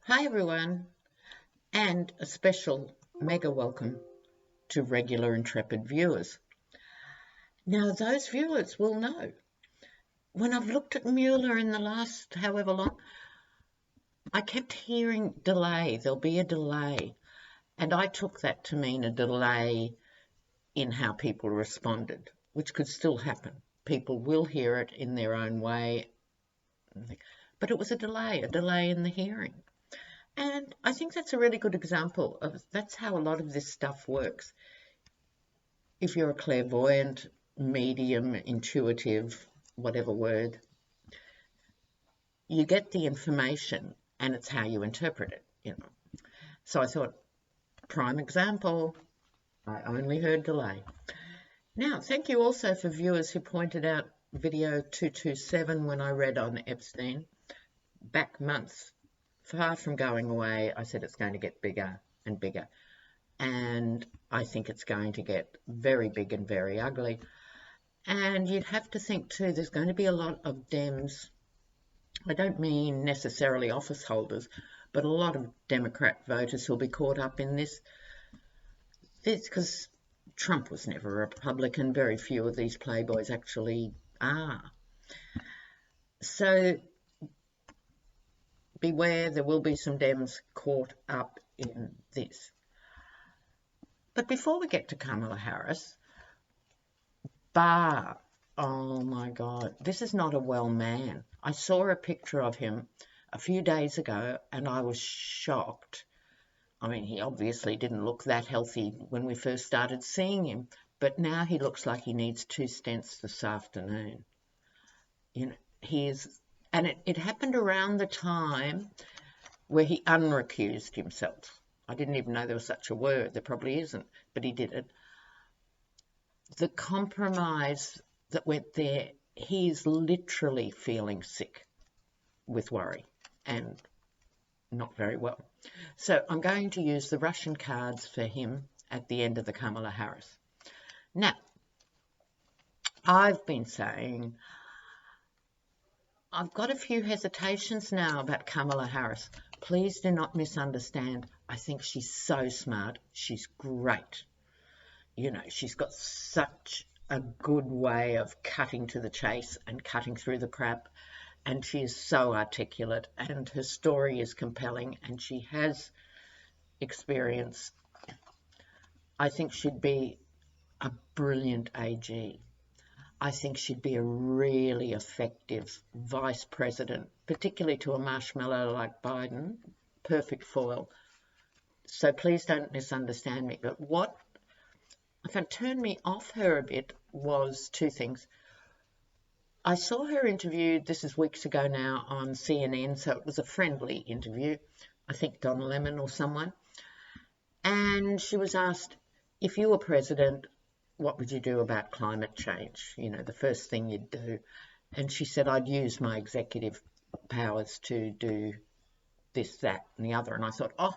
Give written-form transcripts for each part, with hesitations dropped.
Hi everyone, and a special mega welcome to regular intrepid viewers. Now those viewers will know, when I've looked at Mueller in the last however long, I kept hearing delay, there'll be a delay, and I took that to mean a delay in how people responded, which could still happen. People will hear it in their own way, but it was a delay in the hearing. And I think that's a really good example of that's how a lot of this stuff works. If you're a clairvoyant, medium, intuitive, whatever word, you get the information and it's how you interpret it. So I thought, prime example, I only heard delay. Now, thank you also for viewers who pointed out video 227 when I read on Epstein. Back months, far from going away, I said it's going to get bigger and bigger. And I think it's going to get very big and very ugly. And you'd have to think too, there's going to be a lot of Dems, I don't mean necessarily office holders, but a lot of Democrat voters who'll be caught up in this because Trump was never a Republican. Very few of these playboys actually are. So beware, there will be some Dems caught up in this. But before we get to Kamala Harris, Barr, oh my God, this is not a well man. I saw a picture of him a few days ago and I was shocked. I mean, he obviously didn't look that healthy when we first started seeing him, but now he looks like he needs 2 stents this afternoon. And it happened around the time where he unrecused himself. I didn't even know there was such a word. There probably isn't, but he did it. The compromise that went there, he's literally feeling sick with worry and not very well. So I'm going to use the Russian cards for him at the end of the Kamala Harris. Now, I've been saying I've got a few hesitations now about Kamala Harris. Please do not misunderstand. I think she's so smart. She's great. She's got such a good way of cutting to the chase and cutting through the crap. And she is so articulate and her story is compelling and she has experience. I think she'd be a brilliant AG. I think she'd be a really effective vice president, particularly to a marshmallow like Biden. Perfect foil. So please don't misunderstand me. But what turned me off her a bit was 2 things. I saw her interviewed, this is weeks ago now, on CNN, so it was a friendly interview, I think Don Lemon or someone, and she was asked, if you were president, what would you do about climate change? The first thing you'd do. And she said, I'd use my executive powers to do this, that, and the other. And I thought, oh,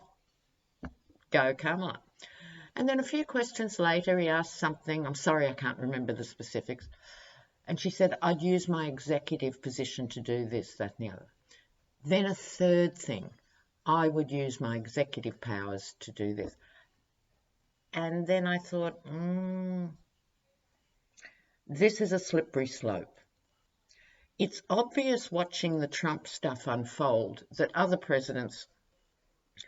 go Kamala. And then a few questions later, he asked something. I'm sorry, I can't remember the specifics. And she said, I'd use my executive position to do this, that, and the other. Then a third thing, I would use my executive powers to do this. And then I thought, this is a slippery slope. It's obvious watching the Trump stuff unfold that other presidents,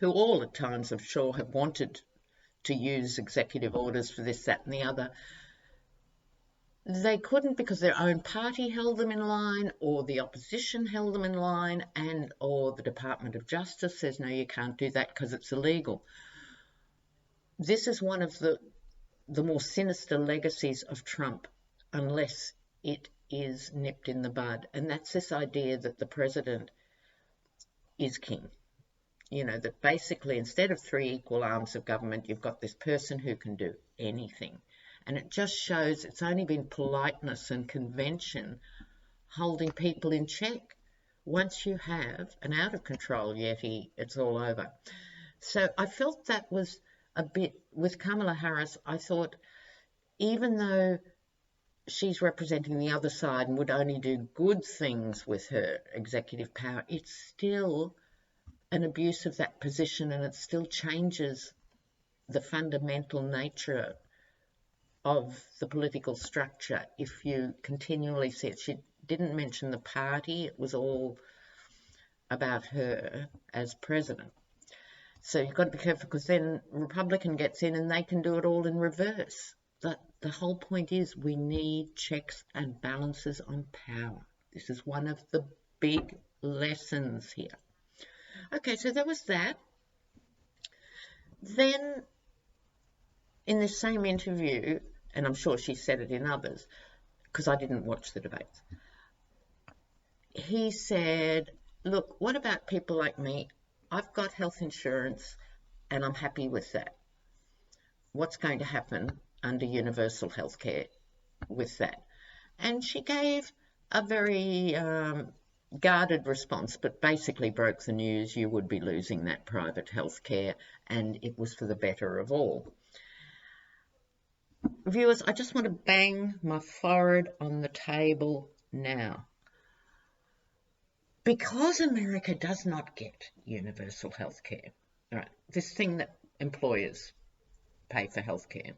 who all at times I'm sure have wanted to use executive orders for this, that, and the other, they couldn't because their own party held them in line or the opposition held them in line or the Department of Justice says, no, you can't do that because it's illegal. This is one of the more sinister legacies of Trump, unless it is nipped in the bud. And that's this idea that the president is king. That basically instead of 3 equal arms of government, you've got this person who can do anything. And it just shows it's only been politeness and convention holding people in check. Once you have an out-of-control Yeti, it's all over. So I felt that was a bit, with Kamala Harris, I thought, even though she's representing the other side and would only do good things with her executive power, it's still an abuse of that position, and it still changes the fundamental nature of the political structure if you continually see it. She didn't mention the party. It was all about her as president. So you've got to be careful, because then Republican gets in and they can do it all in reverse. The whole point is we need checks and balances on power. This is one of the big lessons here. Okay, so there was that. Then in this same interview, and I'm sure she said it in others, because I didn't watch the debates, he said, look, what about people like me? I've got health insurance and I'm happy with that. What's going to happen under universal health care with that? And she gave a very guarded response, but basically broke the news. You would be losing that private health care, and it was for the better of all. Viewers, I just want to bang my forehead on the table now. Because America does not get universal health care, right, this thing that employers pay for health care,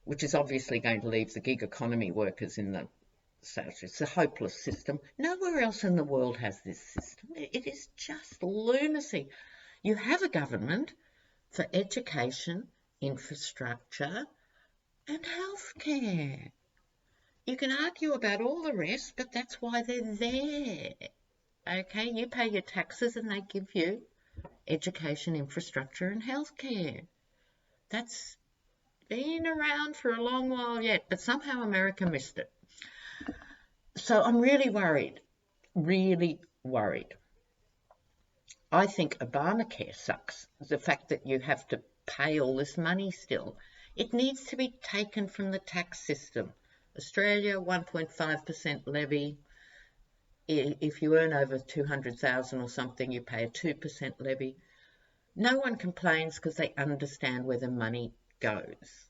which is obviously going to leave the gig economy workers in the South. It's a hopeless system. Nowhere else in the world has this system. It is just lunacy. You have a government for education, infrastructure, and health care. You can argue about all the rest, but that's why they're there. Okay, you pay your taxes and they give you education, infrastructure, and health care. That's been around for a long while yet, but somehow America missed it. So I'm really worried, really worried. I think Obamacare sucks. The fact that you have to pay all this money still. It needs to be taken from the tax system. Australia, 1.5% levy. If you earn over 200,000 or something, you pay a 2% levy. No one complains because they understand where the money goes.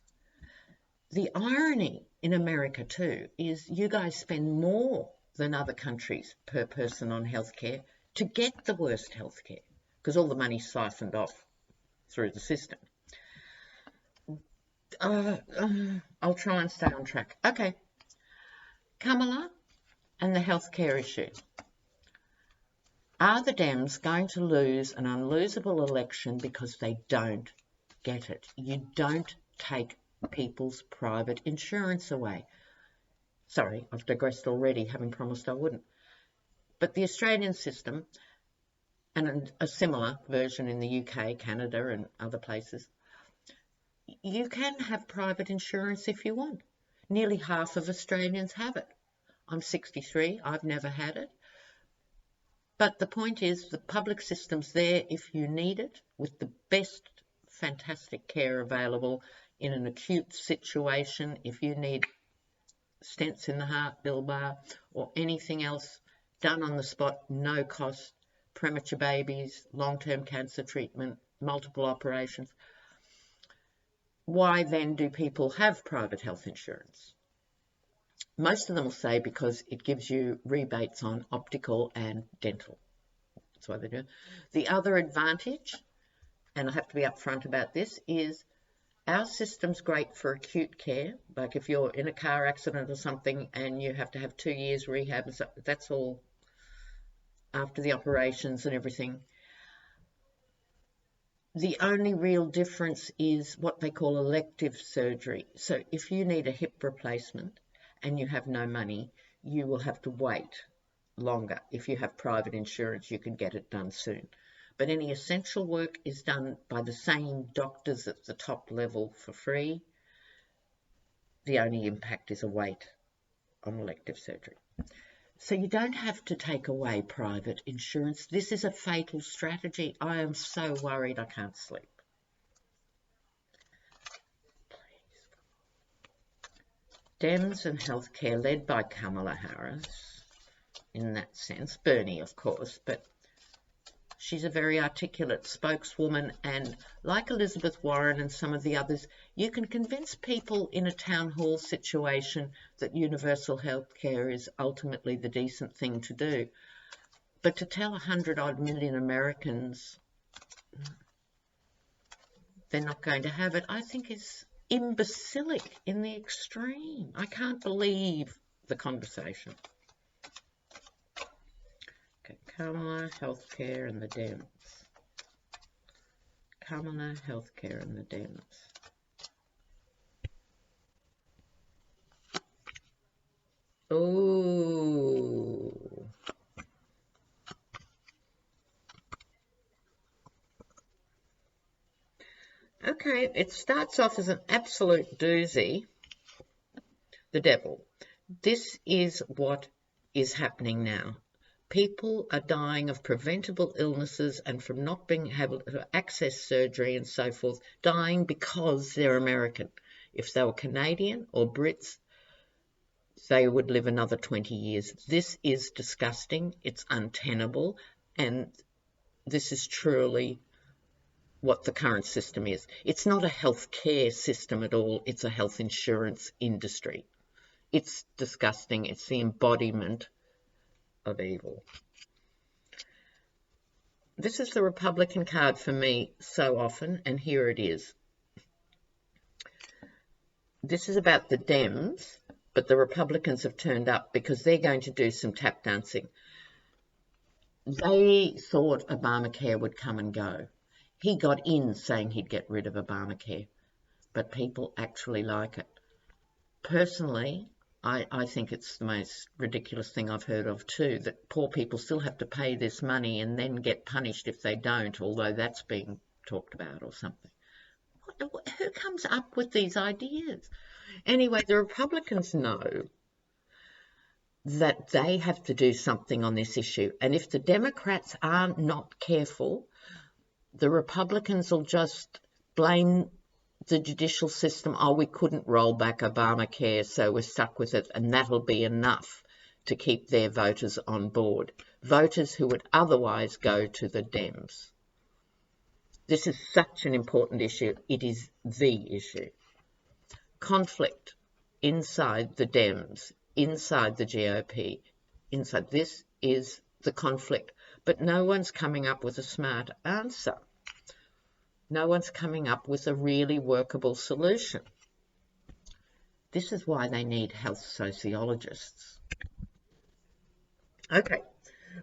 The irony in America too is you guys spend more than other countries per person on healthcare to get the worst healthcare, because all the money's siphoned off through the system. I'll try and stay on track. Okay, Kamala and the healthcare issue. Are the Dems going to lose an unlosable election because they don't get it? You don't take people's private insurance away. Sorry, I've digressed already, having promised I wouldn't. But the Australian system, and a similar version in the UK, Canada and other places, you can have private insurance if you want. Nearly half of Australians have it. I'm 63, I've never had it. But the point is, the public system's there if you need it, with the best fantastic care available in an acute situation. If you need stents in the heart, Barr, or anything else done on the spot, no cost, premature babies, long-term cancer treatment, multiple operations. Why then do people have private health insurance? Most of them will say because it gives you rebates on optical and dental. That's why they do it. The other advantage, and I have to be upfront about this, is our system's great for acute care. Like if you're in a car accident or something and you have to have 2 years rehab, and so that's all after the operations and everything. The only real difference is what they call elective surgery. So if you need a hip replacement and you have no money, you will have to wait longer. If you have private insurance, you can get it done soon. But any essential work is done by the same doctors at the top level for free. The only impact is a wait on elective surgery. So you don't have to take away private insurance. This is a fatal strategy. I am so worried I can't sleep. Dems and healthcare led by Kamala Harris, in that sense. Bernie, of course, but she's a very articulate spokeswoman, and like Elizabeth Warren and some of the others, you can convince people in a town hall situation that universal health care is ultimately the decent thing to do. But to tell 100-odd million Americans they're not going to have it, I think is imbecilic in the extreme. I can't believe the conversation. Okay, Kamala, healthcare and the Dems. Kamala, healthcare and the Dems. Oh. Okay, it starts off as an absolute doozy. The devil. This is what is happening now. People are dying of preventable illnesses and from not being able to access surgery and so forth, dying because they're American. If they were Canadian or Brits, they would live another 20 years. This is disgusting. It's untenable. And this is truly what the current system is. It's not a healthcare system at all. It's a health insurance industry. It's disgusting. It's the embodiment of evil. This is the Republican card for me so often, and here it is. This is about the Dems, but the Republicans have turned up because they're going to do some tap dancing. They thought Obamacare would come and go. He got in saying he'd get rid of Obamacare, but people actually like it. Personally, I think it's the most ridiculous thing I've heard of too, that poor people still have to pay this money and then get punished if they don't, although that's being talked about or something. Who comes up with these ideas? Anyway, the Republicans know that they have to do something on this issue, and if the Democrats are not careful, the Republicans will just blame the judicial system. Oh, we couldn't roll back Obamacare, so we're stuck with it, and that'll be enough to keep their voters on board. Voters who would otherwise go to the Dems. This is such an important issue. It is the issue. Conflict inside the Dems, inside the GOP, inside. This is the conflict. But no one's coming up with a smart answer. No one's coming up with a really workable solution. This is why they need health sociologists. Okay,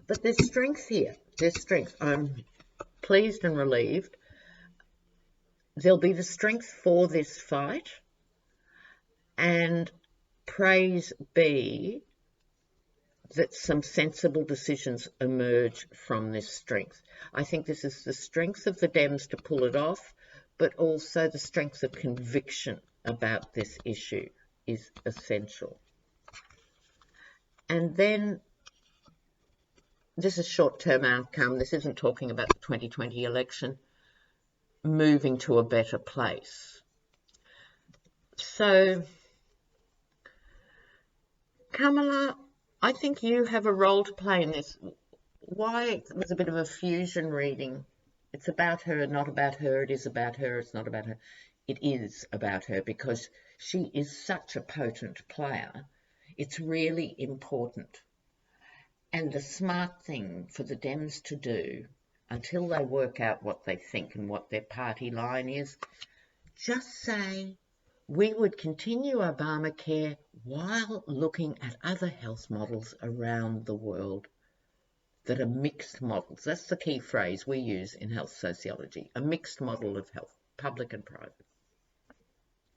but there's strength here. There's strength. I'm pleased and relieved. There'll be the strength for this fight, and praise be that some sensible decisions emerge from this strength. I think this is the strength of the Dems to pull it off, but also the strength of conviction about this issue is essential. And then this is short-term outcome. This isn't talking about the 2020 election, moving to a better place. So, Kamala, I think you have a role to play in this. Why it was a bit of a fusion reading. It's about her, not about her. It is about her, it's not about her. It is about her because she is such a potent player. It's really important. And the smart thing for the Dems to do, until they work out what they think and what their party line is, just say, we would continue Obamacare while looking at other health models around the world that are mixed models. That's the key phrase we use in health sociology, a mixed model of health, public and private,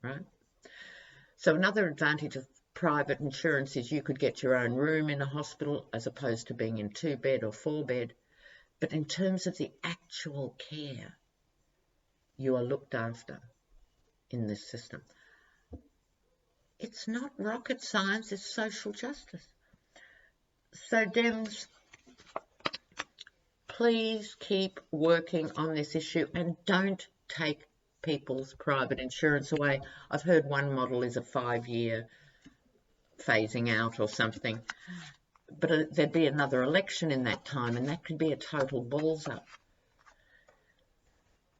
right? So another advantage of private insurance is you could get your own room in a hospital as opposed to being in 2-bed or 4-bed. But in terms of the actual care, you are looked after in this system. It's not rocket science, it's social justice. So Dems, please keep working on this issue and don't take people's private insurance away. I've heard one model is a 5-year phasing out or something, but there'd be another election in that time and that could be a total balls up.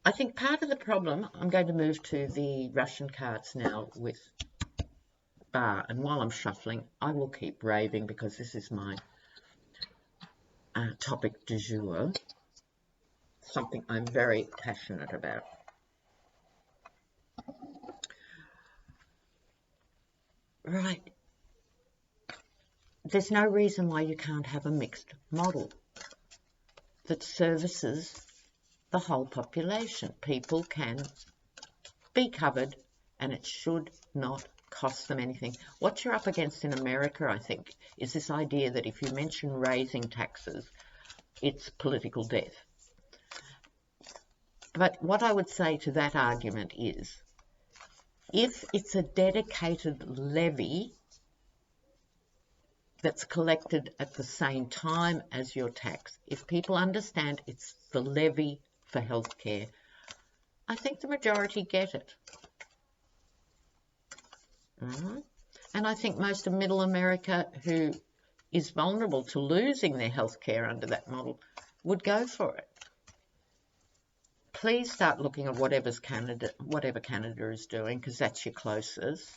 I think part of the problem, I'm going to move to the Russian cards now with Barr, and while I'm shuffling, I will keep raving because this is my topic du jour, something I'm very passionate about. Right. There's no reason why you can't have a mixed model that services the whole population. People can be covered, and it should not cost them anything. What you're up against in America, I think, is this idea that if you mention raising taxes, it's political death. But what I would say to that argument is, if it's a dedicated levy that's collected at the same time as your tax, if people understand it's the levy for healthcare, I think the majority get it. And I think most of middle America, who is vulnerable to losing their healthcare under that model, would go for it. Please start looking at whatever Canada is doing, because that's your closest.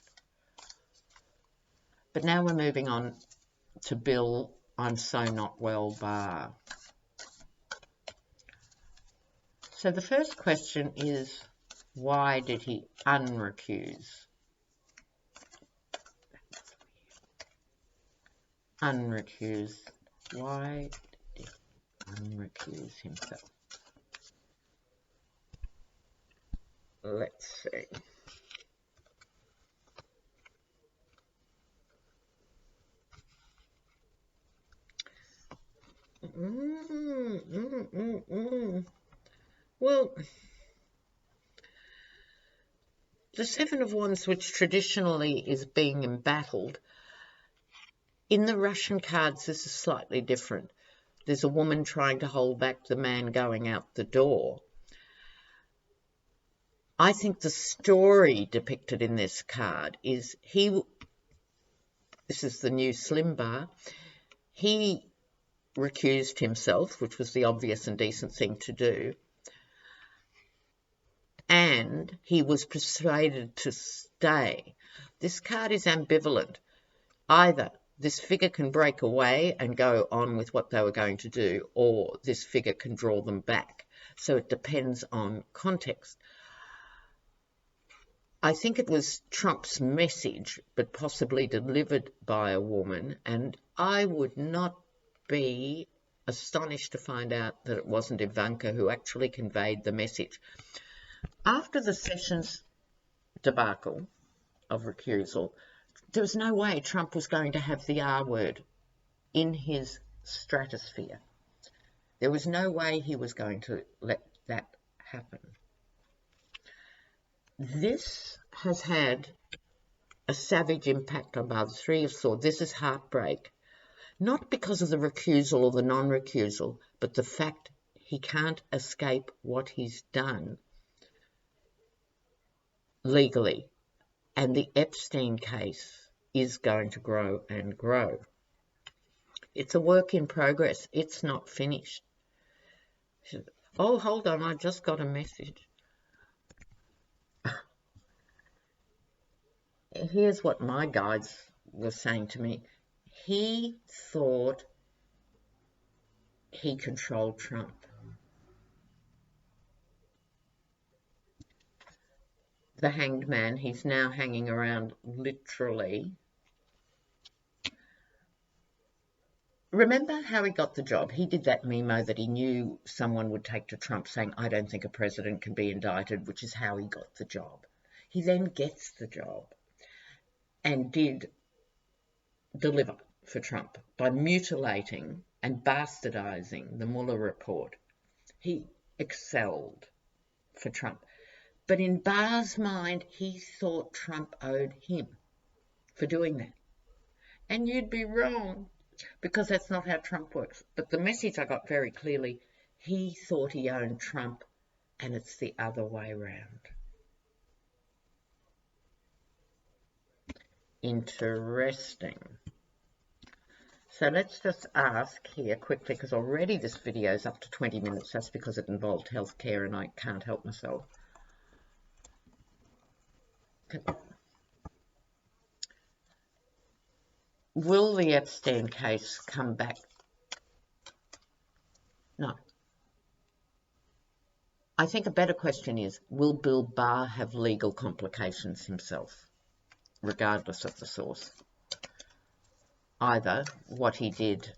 But now we're moving on to Bill I'm So Not Well Barr. So the first question is, why did he unrecuse? Unrecuse. Why did he unrecuse himself? Let's see. Well, the Seven of Wands, which traditionally is being embattled, in the Russian cards, this is slightly different. There's a woman trying to hold back the man going out the door. I think the story depicted in this card is this is the new Slim Barr, he recused himself, which was the obvious and decent thing to do, and he was persuaded to stay. This card is ambivalent. Either this figure can break away and go on with what they were going to do, or this figure can draw them back. So it depends on context. I think it was Trump's message, but possibly delivered by a woman, and I would not be astonished to find out that it wasn't Ivanka who actually conveyed the message. After the Sessions debacle of recusal, there was no way Trump was going to have the R word in his stratosphere. There was no way he was going to let that happen. This has had a savage impact on Barr. The Three of Swords. This is heartbreak. Not because of the recusal or the non-recusal, but the fact he can't escape what he's done legally. And the Epstein case is going to grow and grow. It's a work in progress. It's not finished. Oh, hold on, I just got a message. Here's what my guides were saying to me. He thought he controlled Trump. The Hanged Man, he's now hanging around literally. Remember how he got the job? He did that memo that he knew someone would take to Trump saying, I don't think a president can be indicted, which is how he got the job. He then gets the job and did deliver for Trump by mutilating and bastardizing the Mueller report. He excelled for Trump. But in Barr's mind, he thought Trump owed him for doing that. And you'd be wrong, because that's not how Trump works. But the message I got very clearly, he thought he owned Trump, and it's the other way around. Interesting. So let's just ask here quickly, because already this video is up to 20 minutes. That's because it involved healthcare and I can't help myself. Will the Epstein case come back I think a better question is, will Bill Barr have legal complications himself, regardless of the source? Either what he did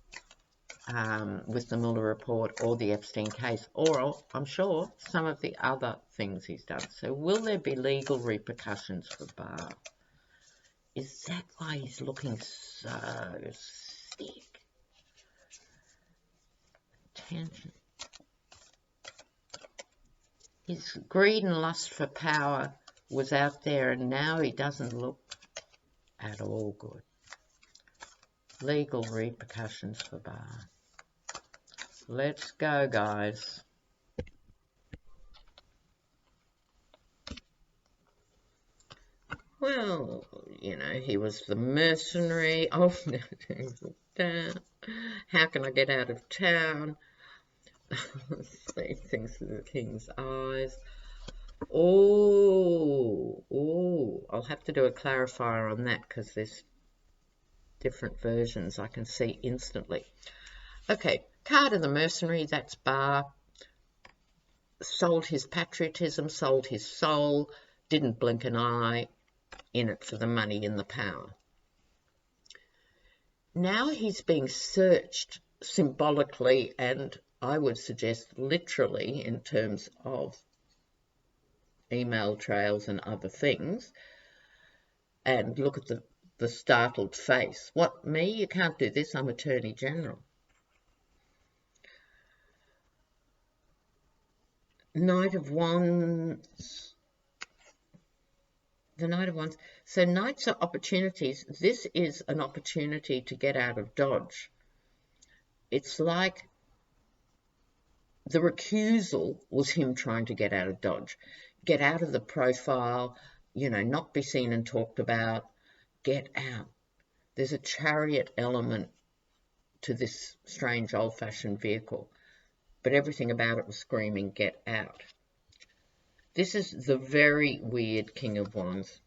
with the Mueller report or the Epstein case, or I'm sure some of the other things he's done. So will there be legal repercussions for Barr? Is that why he's looking so sick? Tension. His greed and lust for power was out there, and now he doesn't look at all good. Legal repercussions for Barr. Let's go, guys. Well, you know, he was the mercenary. Oh, how can I get out of town? See things through the king's eyes. Oh, I'll have to do a clarifier on that because there's different versions I can see instantly. Okay, card of the mercenary, that's Barr. Sold his patriotism, sold his soul, didn't blink an eye, in it for the money and the power. Now he's being searched symbolically and I would suggest literally in terms of email trails and other things. And look at the startled face. What, me? You can't do this. I'm Attorney General. Knight of Wands. The Knight of Wands. So Knights are opportunities. This is an opportunity to get out of Dodge. It's like the recusal was him trying to get out of Dodge. Get out of the profile, you know, not be seen and talked about. Get out. There's a chariot element to this strange old-fashioned vehicle, but everything about it was screaming, get out. This is the very weird King of Wands.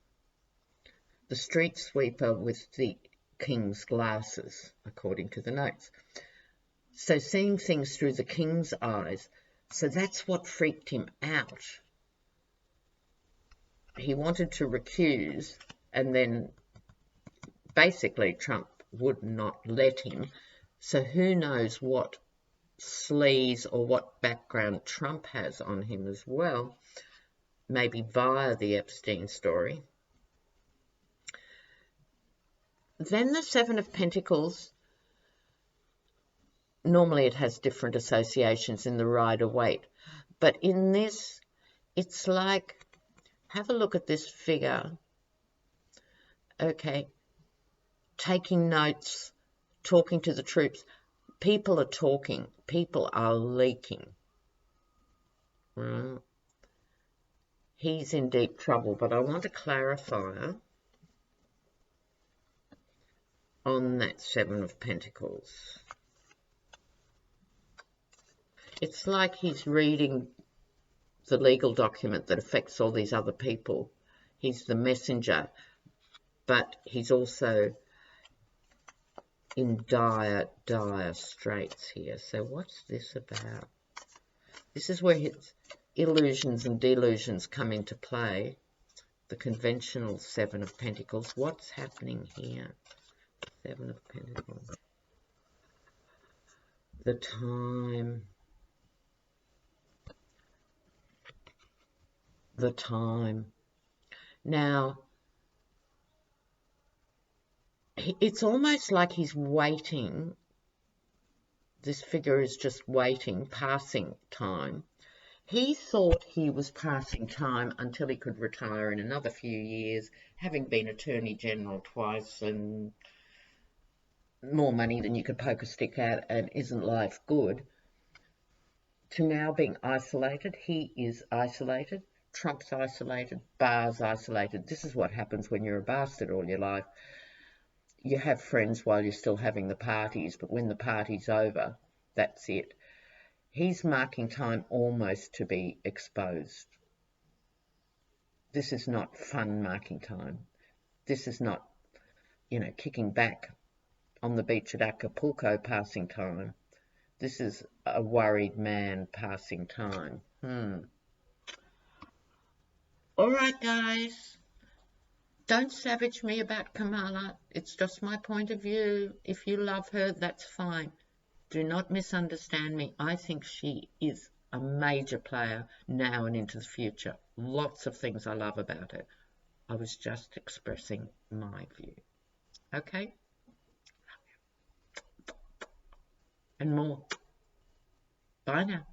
The street sweeper with the king's glasses, according to the notes. So seeing things through the king's eyes, so that's what freaked him out. He wanted to recuse, and then basically Trump would not let him. So who knows what sleaze or what background Trump has on him as well, maybe via the Epstein story. Then the Seven of Pentacles, normally it has different associations in the Rider-Waite, but in this, it's like, have a look at this figure. Okay, taking notes, talking to the troops. People are talking. People are leaking. Right? He's in deep trouble, but I want a clarifier on that Seven of Pentacles. It's like he's reading the legal document that affects all these other people. He's the messenger, but he's also in dire, dire straits here. So what's this about? This is where his illusions and delusions come into play. The conventional Seven of Pentacles. What's happening here? Seven of Pentacles. The time. The time. Now, it's almost like he's waiting. This figure is just waiting, passing time. He thought he was passing time until he could retire in another few years, having been Attorney General twice and more money than you could poke a stick at, and isn't life good, to now being isolated. He is isolated. Trump's isolated. Barr's isolated. This is what happens when you're a bastard all your life. You have friends while you're still having the parties, but when the party's over, that's it. He's marking time almost to be exposed. This is not fun marking time. This is not, you know, kicking back on the beach at Acapulco passing time. This is a worried man passing time. All right, guys. Don't savage me about Kamala. It's just my point of view. If you love her, that's fine. Do not misunderstand me. I think she is a major player now and into the future. Lots of things I love about her. I was just expressing my view. Okay? And more. Bye now.